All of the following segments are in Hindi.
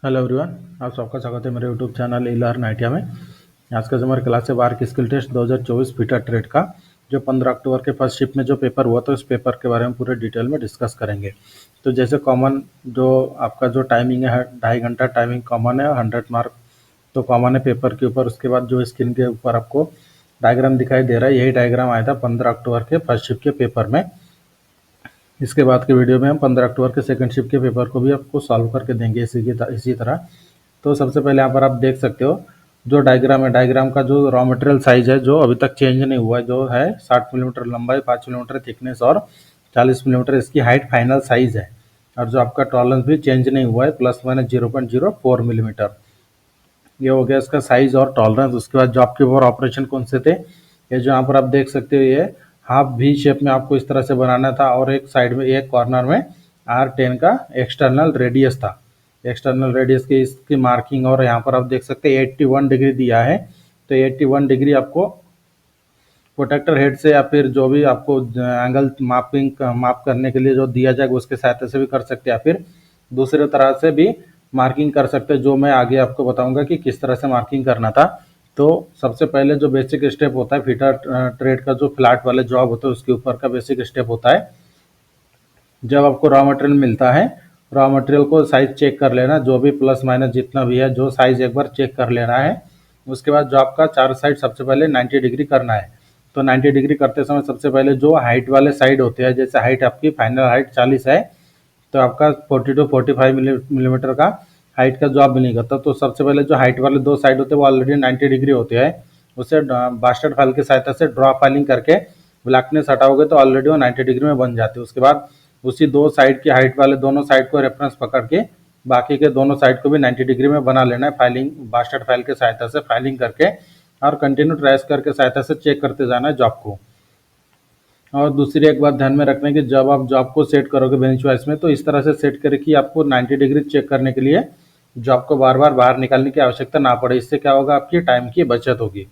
हेलो एवरीवन, आप सबका स्वागत है मेरे यूट्यूब चैनल ई-लर्न आइडिया में। आज का जो हमारी क्लास है वार्क स्किल टेस्ट 2024 फीटर ट्रेड का, जो 15 अक्टूबर के फर्स्ट शिफ्ट में जो पेपर हुआ था उस पेपर के बारे में पूरे डिटेल में डिस्कस करेंगे। तो जैसे कॉमन जो आपका जो टाइमिंग है 2.5 घंटा टाइमिंग कॉमन है और 100 मार्क तो कॉमन है पेपर के ऊपर। उसके बाद जो स्क्रीन के ऊपर आपको डायग्राम दिखाई दे रहा है, यही डायग्राम आया था 15 अक्टूबर के फर्स्ट शिफ्ट के पेपर में। इसके बाद के वीडियो में हम 15 अक्टूबर के सेकंड शिफ्ट के पेपर को भी आपको सॉल्व करके देंगे इसी तरह। तो सबसे पहले यहाँ पर आप देख सकते हो जो डायग्राम है, डायग्राम का जो रॉ मटेरियल साइज है जो अभी तक चेंज नहीं हुआ है, जो है 60 मिलीमीटर लंबाई, 5 मिलीमीटर थिकनेस और 40 मिलीमीटर इसकी हाइट फाइनल साइज है। और जो आपका टॉलरेंस भी चेंज नहीं हुआ है, प्लस माइनस 0.04 मिलीमीटर। ये हो गया इसका साइज और टॉलरेंस। उसके बाद जो आपके और ऑपरेशन कौन से थे, ये जो यहाँ पर आप देख सकते हो, ये हाफ वी शेप में आपको इस तरह से बनाना था और एक साइड में एक कॉर्नर में R10 का एक्सटर्नल रेडियस था। एक्सटर्नल रेडियस की इसकी मार्किंग, और यहाँ पर आप देख सकते हैं 81 डिग्री दिया है। तो 81 डिग्री आपको प्रोटेक्टर हेड से या फिर जो भी आपको एंगल माप करने के लिए जो दिया जाएगा उसके सहायता से भी कर सकते हैं, या फिर दूसरे तरह से भी मार्किंग कर सकते हैं, जो मैं आगे आपको बताऊंगा कि किस तरह से मार्किंग करना था। तो सबसे पहले जो बेसिक स्टेप होता है फीटर ट्रेड का, जो फ्लैट वाले जॉब होते हैं उसके ऊपर का बेसिक स्टेप होता है, जब आपको रॉ मटेरियल मिलता है, रॉ मटेरियल को साइज चेक कर लेना, जो भी प्लस माइनस जितना भी है जो साइज एक बार चेक कर लेना है। उसके बाद जो आपका चार साइड सबसे पहले 90 डिग्री करना है। तो 90 डिग्री करते समय सबसे पहले जो हाइट वाले साइड होते हैं, जैसे हाइट आपकी फाइनल हाइट 40 है, तो आपका 40 टू 45 मिलीमीटर का हाइट का जॉब मिलेगा। तो सबसे पहले जो हाइट वाले दो साइड होते हैं वो ऑलरेडी 90 डिग्री होते हैं, उसे बास्टर्ड फाइल की सहायता से ड्रॉ फाइलिंग करके ब्लैकनेस हटाओगे तो ऑलरेडी वो 90 डिग्री में बन जाते हैं। उसके बाद उसी दो साइड की हाइट वाले दोनों साइड को रेफरेंस पकड़ के बाकी के दोनों साइड को भी 90 डिग्री में बना लेना है, फाइलिंग बास्टर्ड फाइल की सहायता से फाइलिंग करके, और कंटिन्यू ट्रेस करके सहायता से चेक करते जाना है जॉब को। और दूसरी एक बात ध्यान में रखना है कि जब आप जॉब को सेट करोगे बेंच वाइज में, तो इस तरह से सेट करें कि आपको 90 डिग्री चेक करने के लिए जॉब को बार बार बाहर निकालने की आवश्यकता ना पड़े। इससे क्या होगा, आपकी टाइम की बचत होगी,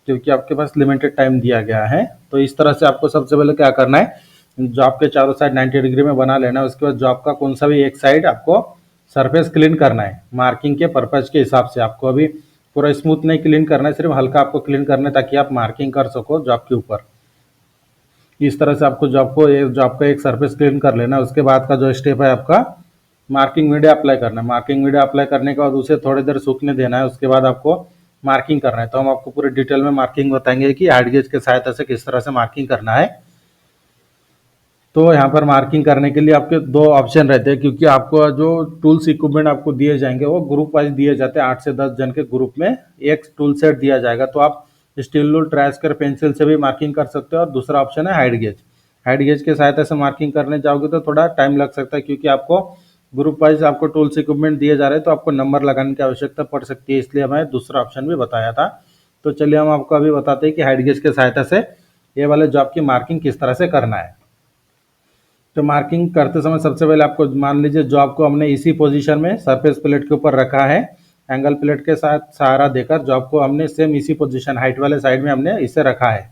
क्योंकि आपके पास लिमिटेड टाइम दिया गया है। तो इस तरह से आपको सबसे पहले क्या करना है, जॉब के चारों साइड 90 डिग्री में बना लेना है। उसके बाद जॉब का कौन सा भी एक साइड आपको सरफेस क्लीन करना है मार्किंग के पर्पज के हिसाब से। आपको अभी पूरा स्मूथ नहीं क्लीन करना है, सिर्फ हल्का आपको क्लीन करना है ताकि आप मार्किंग कर सको जॉब के ऊपर। इस तरह से आपको जॉब का एक सरफेस क्लीन कर लेना। उसके बाद का जो स्टेप है आपका मार्किंग मीडिया अप्लाई करना है। मार्किंग मीडिया अप्लाई करने के बाद उसे थोड़ी देर सूखने देना है। उसके बाद आपको मार्किंग करना है। तो हम आपको पूरे डिटेल में मार्किंग बताएंगे कि हार्ड गेज के सहायता से किस तरह से मार्किंग करना है। तो यहाँ पर मार्किंग करने के लिए आपके दो ऑप्शन रहते हैं, क्योंकि आपको जो टूल्स इक्विपमेंट आपको दिए जाएंगे वो ग्रुप वाइज दिए जाते हैं। 8 से 10 जन के ग्रुप में एक टूल सेट दिया जाएगा। तो आप स्टील रूल, ट्रायस्कर, पेंसिल से भी मार्किंग कर सकते हो। और दूसरा ऑप्शन है हाइड गेज। हाइड गेज के सहायता से मार्किंग करने जाओगे तो थोड़ा टाइम लग सकता है, क्योंकि आपको ग्रुप वाइज आपको टूल्स इक्विपमेंट दिए जा रहे हैं, तो आपको नंबर लगाने की आवश्यकता पड़ सकती है, इसलिए हमें दूसरा ऑप्शन भी बताया था। तो चलिए हम आपको अभी बताते हैं कि हाइड गेज के सहायता से ये वाले जॉब की मार्किंग किस तरह से करना है। तो मार्किंग करते समय सबसे पहले आपको मान लीजिए जॉब को हमने इसी पोजीशन में सरफेस प्लेट के ऊपर रखा है, एंगल प्लेट के साथ सहारा देकर जॉब को हमने सेम इसी पोजीशन हाइट वाले साइड में हमने इसे रखा है।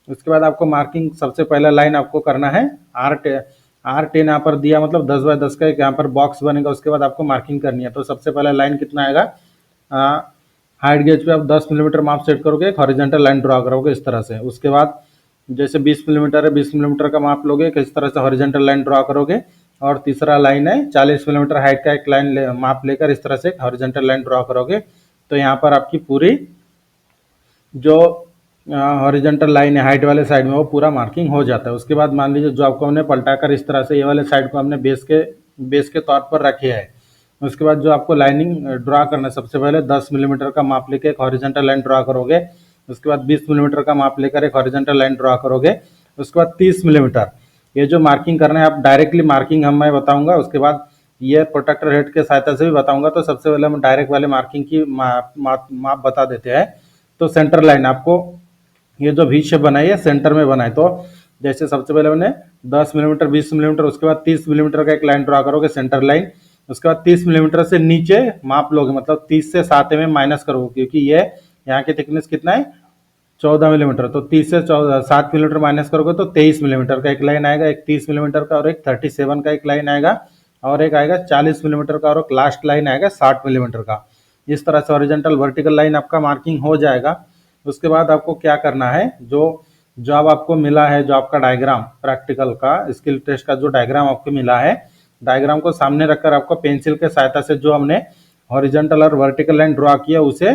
उसके बाद आपको मार्किंग सबसे पहला लाइन आपको करना है R10 यहाँ पर दिया, मतलब 10 बाय 10 का एक यहाँ पर बॉक्स बनेगा। उसके बाद आपको मार्किंग करनी है। तो सबसे पहला लाइन कितना आएगा, हाइट गेज पे आप 10 मिलीमीटर माप सेट करोगे, एक हॉरिजॉन्टल लाइन ड्रॉ करोगे इस तरह से। उसके बाद जैसे 20 मिलीमीटर है, 20 मिलीमीटर का माप लोगे, किस तरह से हॉरिजॉन्टल लाइन ड्रॉ करोगे। और तीसरा लाइन है 40 मिलीमीटर हाइट का एक लाइन माप लेकर इस तरह से एक हॉरिजॉन्टल लाइन ड्रॉ करोगे। तो यहाँ पर आपकी पूरी जो हॉरिजॉन्टल लाइन है हाइट वाले साइड में वो पूरा मार्किंग हो जाता है। उसके बाद मान लीजिए जो आपको हमने पलटाकर इस तरह से ये वाले साइड को हमने बेस के तौर पर रखे है। उसके बाद जो आपको लाइनिंग ड्रॉ करना है, सबसे पहले 10 मिलीमीटर का माप लेकर एक हॉरिजॉन्टल लाइन ड्रॉ करोगे। उसके बाद 20 मिलीमीटर का माप लेकर एक हॉरिजॉन्टल लाइन ड्रॉ करोगे। उसके बाद 30 मिलीमीटर ये जो मार्किंग करना है, आप डायरेक्टली मार्किंग मैं बताऊंगा, उसके बाद ये प्रोटेक्टर हेड के सहायता से भी बताऊंगा। तो सबसे पहले हम डायरेक्ट वाले मार्किंग की माप बता देते हैं। तो सेंटर लाइन आपको ये जो वी शेप बनाई है सेंटर में बनाए। तो जैसे सबसे पहले मैंने 10 मिलीमीटर, 20 मिलीमीटर, उसके बाद 30 मिलीमीटर का एक लाइन ड्रॉ करोगे सेंटर लाइन। उसके बाद 30 मिलीमीटर से नीचे माप लोगे, मतलब 30 से 7 में माइनस करोगे, क्योंकि ये यहाँ की थिकनेस कितना है 14 मिलीमीटर। तो 30 से 7 मिलीमीटर माइनस करोगे तो 23 मिलीमीटर का एक लाइन आएगा, एक 30 मिलीमीटर का और एक 37 का एक लाइन आएगा। और एक आएगा 40 मिलीमीटर का और एक लास्ट लाइन आएगा 60 मिलीमीटर का। इस तरह से हॉरिजॉन्टल वर्टिकल लाइन आपका मार्किंग हो जाएगा। उसके बाद आपको क्या करना है, जो जॉब आपको मिला है, जो आपका डायग्राम प्रैक्टिकल का स्किल टेस्ट का जो डायग्राम आपको मिला है, डायग्राम को सामने रखकर आपको पेंसिल के सहायता से जो हमने हॉरिजॉन्टल और वर्टिकल लाइन ड्रॉ किया उसे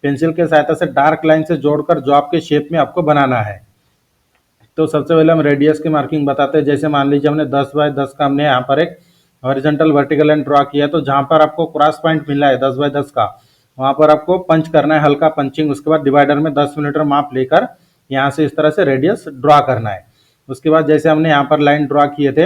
पेंसिल के सहायता से डार्क लाइन से जोड़कर जॉब के शेप में आपको बनाना है। तो सबसे पहले हम रेडियस की मार्किंग बताते हैं। जैसे मान लीजिए हमने 10 बाय 10 का हमने यहाँ पर एक हॉरिजॉन्टल वर्टिकल लाइन ड्रॉ किया, तो जहाँ पर आपको क्रॉस पॉइंट मिला है 10 बाय 10 का, वहाँ पर आपको पंच करना है, हल्का पंचिंग। उसके बाद डिवाइडर में 10 मिलीमीटर माप लेकर यहाँ से इस तरह से रेडियस ड्रॉ करना है। उसके बाद जैसे हमने यहाँ पर लाइन ड्रॉ किए थे,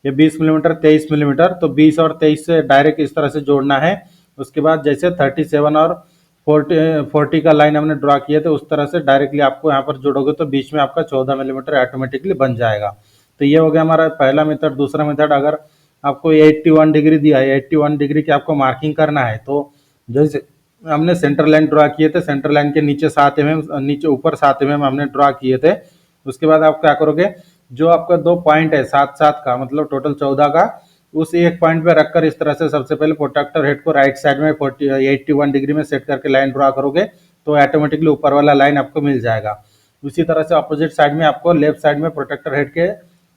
ये 20 मिलीमीटर 23 मिलीमीटर, तो 20 और 23 से डायरेक्ट इस तरह से जोड़ना है। उसके बाद जैसे 37 और 40 का लाइन हमने ड्रॉ किया था, उस तरह से डायरेक्टली आपको यहाँ पर जोड़ोगे तो बीच में आपका 14 मिलीमीटर ऑटोमेटिकली बन जाएगा। तो ये हो गया हमारा पहला मेथड। दूसरा मेथड, अगर आपको 81 डिग्री दिया है, 81 डिग्री की आपको मार्किंग करना है, तो जैसे हमने सेंटर लाइन ड्रॉ किए थे, सेंटर लाइन के नीचे 7 mm, नीचे ऊपर 7 mm हमने ड्रॉ किए थे। उसके बाद आप क्या करोगे, जो आपका 2 पॉइंट है 7-7 का, मतलब टोटल 14 का, उस एक पॉइंट पे रखकर इस तरह से सबसे पहले प्रोट्रैक्टर हेड को राइट साइड में 81 डिग्री में सेट करके लाइन ड्रॉ करोगे तो ऑटोमेटिकली ऊपर वाला लाइन आपको मिल जाएगा। उसी तरह से अपोजिट साइड में आपको लेफ्ट साइड में प्रोट्रैक्टर हेड के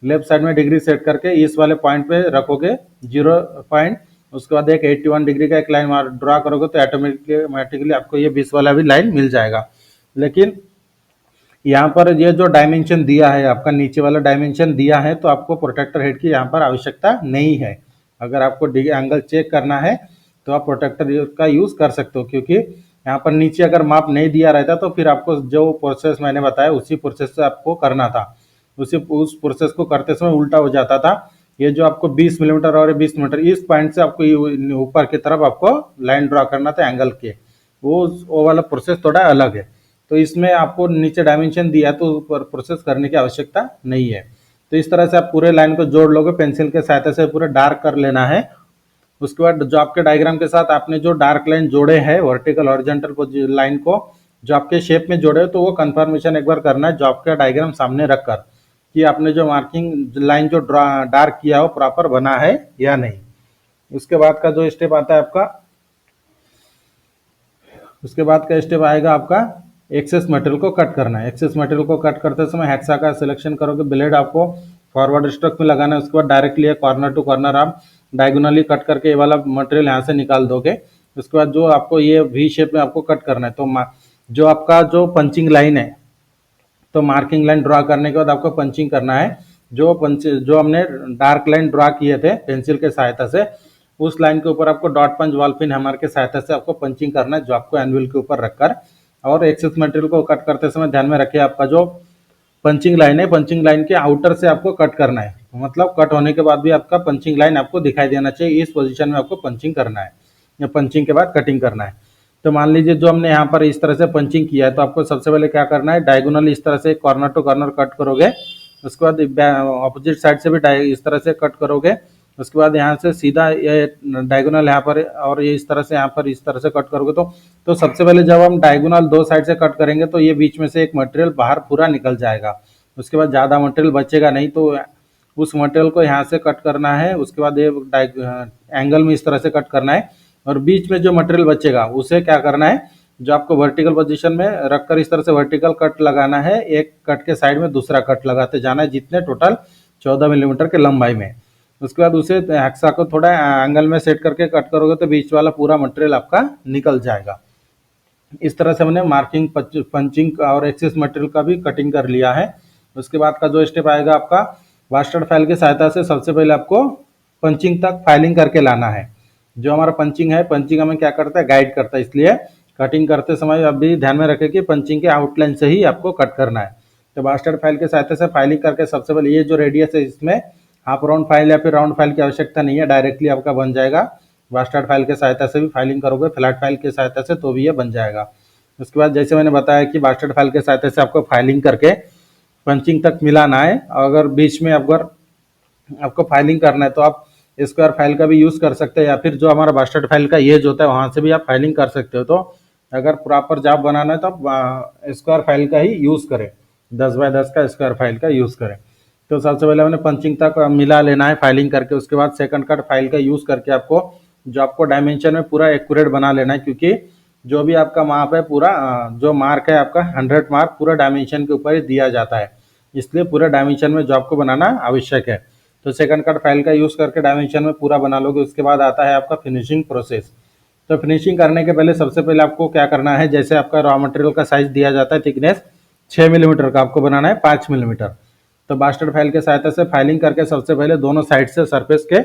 लेफ्ट साइड में डिग्री सेट करके इस वाले पॉइंट पे रखोगे 0 पॉइंट। उसके बाद एक 81 डिग्री का एक लाइन ड्रॉ करोगे तो ऑटोमेटिकली आपको ये 20 वाला भी लाइन मिल जाएगा। लेकिन यहाँ पर ये जो डायमेंशन दिया है, आपका नीचे वाला डायमेंशन दिया है, तो आपको प्रोटेक्टर हेड की यहाँ पर आवश्यकता नहीं है। अगर आपको एंगल चेक करना है तो आप प्रोटेक्टर का यूज़ कर सकते हो, क्योंकि यहाँ पर नीचे अगर माप नहीं दिया रहता तो फिर आपको जो प्रोसेस मैंने बताया उसी प्रोसेस से आपको करना था। उस प्रोसेस को करते समय उल्टा हो जाता था। ये जो आपको 20 मिलीमीटर और 20 मिलीमीटर इस पॉइंट से आपको ऊपर की तरफ आपको लाइन ड्रॉ करना था एंगल के, वो वाला प्रोसेस थोड़ा अलग है। तो इसमें आपको नीचे डायमेंशन दिया है तो प्रोसेस करने की आवश्यकता नहीं है। तो इस तरह से आप पूरे लाइन को जोड़ लोगे, पेंसिल के सहायता से पूरा डार्क कर लेना है। उसके बाद जो आपके डायग्राम के साथ आपने जो डार्क लाइन जोड़े हैं वर्टिकल हॉरिजॉन्टल लाइन को जो आपके शेप में जोड़े, तो वो कंफर्मेशन एक बार करना है जॉब का डायग्राम सामने रखकर कि आपने जो मार्किंग लाइन जो डार्क किया हो प्रॉपर बना है या नहीं। उसके बाद का जो स्टेप आता है आपका, उसके बाद का स्टेप आएगा आपका एक्सेस मटेरियल को कट करना है। एक्सेस मटेरियल को कट करते समय हेक्सा का सिलेक्शन करोगे, ब्लेड आपको फॉरवर्ड स्ट्रोक में लगाना है। उसके बाद डायरेक्टली कॉर्नर टू कॉर्नर आप डायगोनली कट करके ये वाला मटेरियल यहाँ से निकाल दोगे। उसके बाद जो आपको ये वी शेप में आपको कट करना है, तो जो आपका जो पंचिंग लाइन है, तो मार्किंग लाइन ड्रॉ करने के बाद आपको पंचिंग करना है। जो हमने डार्क लाइन ड्रॉ किए थे पेंसिल के सहायता से, उस लाइन के ऊपर आपको डॉट पंच वॉल पिन हैमर के सहायता से आपको पंचिंग करना है, जो आपको एनविल के ऊपर रखकर। और एक्सेस मटेरियल को कट करते समय ध्यान में रखिए आपका जो पंचिंग लाइन है, पंचिंग लाइन के आउटर से आपको कट करना है, मतलब कट होने के बाद भी आपका पंचिंग लाइन आपको दिखाई देना चाहिए। इस पोजीशन में आपको पंचिंग करना है या पंचिंग के बाद कटिंग करना है। तो मान लीजिए जो हमने यहाँ पर इस तरह से पंचिंग किया है, तो आपको सबसे पहले क्या करना है, डायगोनल इस तरह से कॉर्नर टू कॉर्नर कट करोगे। उसके बाद ऑपोजिट साइड से भी इस तरह से कट करोगे। उसके बाद यहाँ से सीधा ये डायगोनल यहाँ पर और ये इस तरह से यहाँ पर इस तरह से कट करोगे। तो सबसे पहले जब हम डायगोनल दो साइड से कट करेंगे तो ये बीच में से एक मटेरियल बाहर पूरा निकल जाएगा। उसके बाद ज़्यादा मटेरियल बचेगा नहीं, तो उस मटेरियल को यहाँ से कट करना है। उसके बाद ये एंगल में इस तरह से कट करना है और बीच में जो मटेरियल बचेगा उसे क्या करना है, जो आपको वर्टिकल पोजीशन में रखकर इस तरह से वर्टिकल कट लगाना है। एक कट के साइड में दूसरा कट लगाते जाना है, जितने टोटल 14 मिलीमीटर के लंबाई में। उसके बाद उसे हेक्सा को थोड़ा एंगल में सेट करके कट करोगे तो बीच वाला पूरा मटेरियल आपका निकल जाएगा। इस तरह से हमने मार्किंग, पंचिंग और एक्सेस मटेरियल का भी कटिंग कर लिया है। उसके बाद का जो स्टेप आएगा आपका, वास्टर्ड फाइल की सहायता से सबसे पहले आपको पंचिंग तक फाइलिंग करके लाना है। जो हमारा पंचिंग है, पंचिंग हमें क्या करता है, गाइड करता है, इसलिए कटिंग करते समय अभी ध्यान में रखें कि पंचिंग के आउटलाइन से ही आपको कट करना है। तो वास्टर्ड फाइल के सहायता से फाइलिंग करके सबसे पहले ये जो रेडियस है इसमें हाफ राउंड फाइल या फिर राउंड फाइल की आवश्यकता नहीं है, डायरेक्टली आपका बन जाएगा। वास्टर्ड फाइल के सहायता से भी फाइलिंग करोगे, फ्लैट फाइल के सहायता से तो भी ये बन जाएगा। उसके बाद जैसे मैंने बताया कि वास्टर्ड फाइल के सहायता से आपको फाइलिंग करके पंचिंग तक मिलाना है। अगर बीच में अगर आपको फाइलिंग करना है तो आप स्क्वायर फाइल का भी यूज़ कर सकते हैं, या फिर जो हमारा वास्टर्ड फाइल का एज होता है वहाँ से भी आप फाइलिंग कर सकते हो। तो अगर प्रॉपर जॉब बनाना है तो आप स्क्वायर फाइल का ही यूज़ करें, 10 बाय 10 का स्क्वायर फाइल का यूज़ करें। तो सबसे पहले हमने पंचिंग तक मिला लेना है फाइलिंग करके। उसके बाद सेकंड कट फाइल का यूज़ करके आपको जो आपको डायमेंशन में पूरा एक्यूरेट बना लेना है, क्योंकि जो भी आपका माप है पूरा जो मार्क है आपका 100 मार्क पूरा डायमेंशन के ऊपर ही दिया जाता है, इसलिए पूरे डायमेंशन में जो आपको बनाना आवश्यक है। तो सेकंड कट फाइल का यूज़ करके डायमेंशन में पूरा बना लोगे। उसके बाद आता है आपका फिनिशिंग प्रोसेस। तो फिनिशिंग करने के पहले सबसे पहले आपको क्या करना है, जैसे आपका रॉ मटेरियल का साइज दिया जाता है थिकनेस 6 मिलीमीटर का, आपको बनाना है 5 मिलीमीटर। तो बास्टर्ड फाइल के सहायता से फाइलिंग करके सबसे पहले दोनों साइड से सरफेस के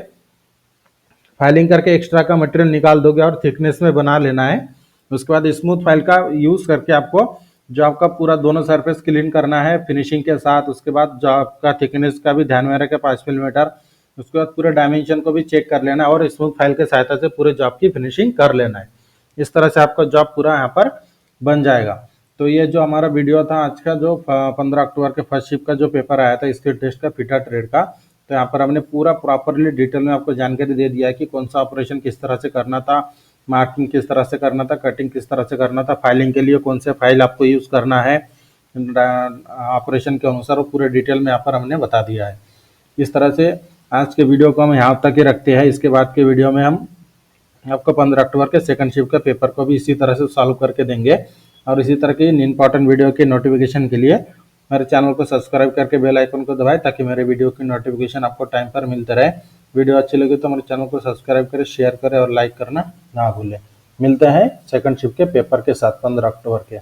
फाइलिंग करके एक्स्ट्रा का मटेरियल निकाल दोगे और थिकनेस में बना लेना है। उसके बाद स्मूथ फाइल का यूज़ करके आपको जो आपका पूरा दोनों सरफेस क्लीन करना है फिनिशिंग के साथ। उसके बाद जो आपका थिकनेस का भी ध्यान में रखें 5 मिलीमीटर। उसके बाद पूरे डायमेंशन को भी चेक कर लेना है और स्मूथ फाइल के सहायता से पूरे जॉब की फिनिशिंग कर लेना है। इस तरह से आपका जॉब पूरा यहाँ पर बन जाएगा। तो ये जो हमारा वीडियो था आज का, जो 15 अक्टूबर के फर्स्ट शिफ्ट का जो पेपर आया था स्किल टेस्ट का फिटर ट्रेड का, तो यहाँ पर हमने पूरा प्रॉपरली डिटेल में आपको जानकारी दे दिया है कि कौन सा ऑपरेशन किस तरह से करना था, मार्किंग किस तरह से करना था, कटिंग किस तरह से करना था, फाइलिंग के लिए कौन से फाइल आपको यूज़ करना है ऑपरेशन के अनुसार, वो पूरे डिटेल में यहाँ पर हमने बता दिया है। इस तरह से आज के वीडियो को हम यहाँ तक ही रखते हैं। इसके बाद के वीडियो में हम आपको 15 अक्टूबर के सेकंड शिफ्ट के पेपर को भी इसी तरह से सॉल्व करके देंगे। और इसी तरह की इंपॉर्टेंट वीडियो के नोटिफिकेशन के लिए मेरे चैनल को सब्सक्राइब करके बेल आइकन को दबाएं, ताकि मेरे वीडियो की नोटिफिकेशन आपको टाइम पर मिलते रहे। वीडियो अच्छी लगी तो मेरे चैनल को सब्सक्राइब करें, शेयर करें और लाइक करना ना भूलें। मिलते हैं सेकंड शिफ्ट के पेपर के साथ 15 अक्टूबर के।